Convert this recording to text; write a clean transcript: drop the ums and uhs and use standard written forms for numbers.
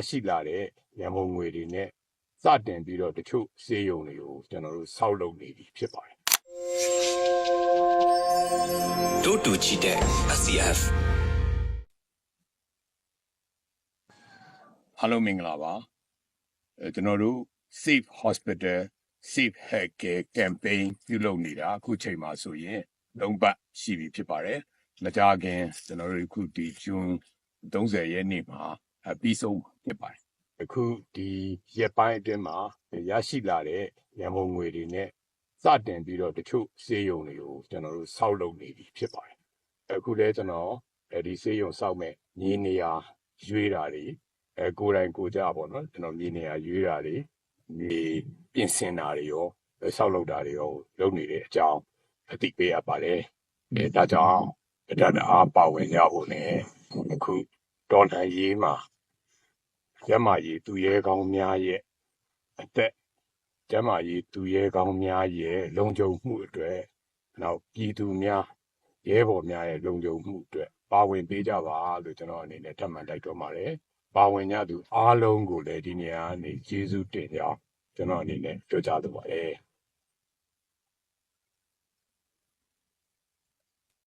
ရှိလာတဲ့ရန်ကုန်ငွေတွေနဲ့စတင်ပြီးတော့တချို့စေယုံတွေကိုကျွန်တော်တို့ဆောက်လုပ်နေပြီဖြစ်ပါတယ်တို့တူချီတဲ့ SCF အားလုံးမင်္ဂလာပါကျွန်တော်တို့ Safe Hospital Safe Healthcare Campaign ပြုလုပ်နေတာအခုချိန်မှာဆိုရင်3ပတ်ရှိပြီဖြစ်ပါတယ်မကြာခင်ကျွန်တော်တို့အခုဒီဇွန်30ရက်နေ့မှာပြီးဆုံးဖြစ်ပါတယ်အခုဒီရက်ပိုင်းအတွင်းမှာရရှိလာတဲ့ရန်ကုန်ငွေတွေနဲ့စတင်ပြီးတော့တချို့စေယုံတွေကိုကျွန်တော်တို့ဆောက်လုပ်နေပြီဖြစ်ပါတယ်အခုလည်းကျွန်တော်ဒီစေယုံဆောက်မဲ့ညီနေရာရွေးတာတွေကိုယ်တိုင်ကိုကြပါတော့ကျွန်တော်ညီနေရာရွေးတာတွေဒီပြင်ဆင်တာတွေရောဆောက်လုပ်တာတွေရောလုပ်နေတဲ့အကြောင်းအသိပေးရပါတယ်ဒါကြောင့်တတ်အားပါဝင်ကြဖို့နဲ့အခုတော်လှန်ရေးမှာကျမကြီးသူရဲကောင်းများရဲ့အသက်ကျမကြီးသူရဲကောင်းများရဲ့လုံခြုံမှုအတွက်နောက်ပြည်သူများရဲဘော်များရဲ့လုံခြုံမှုအတွက်ပါဝင်ပေးကြပါလို့ကျွန်တော်အနေနဲ့ထပ်မံတိုက်တွန်းပါတယ်ပါဝင်ကြသူအားလုံးကိုလည်းဒီနေရာကနေကျေးဇူးတင်ကြောင်းကျွန်တော်အနေနဲ့ပြောကြားလိုပါတယ်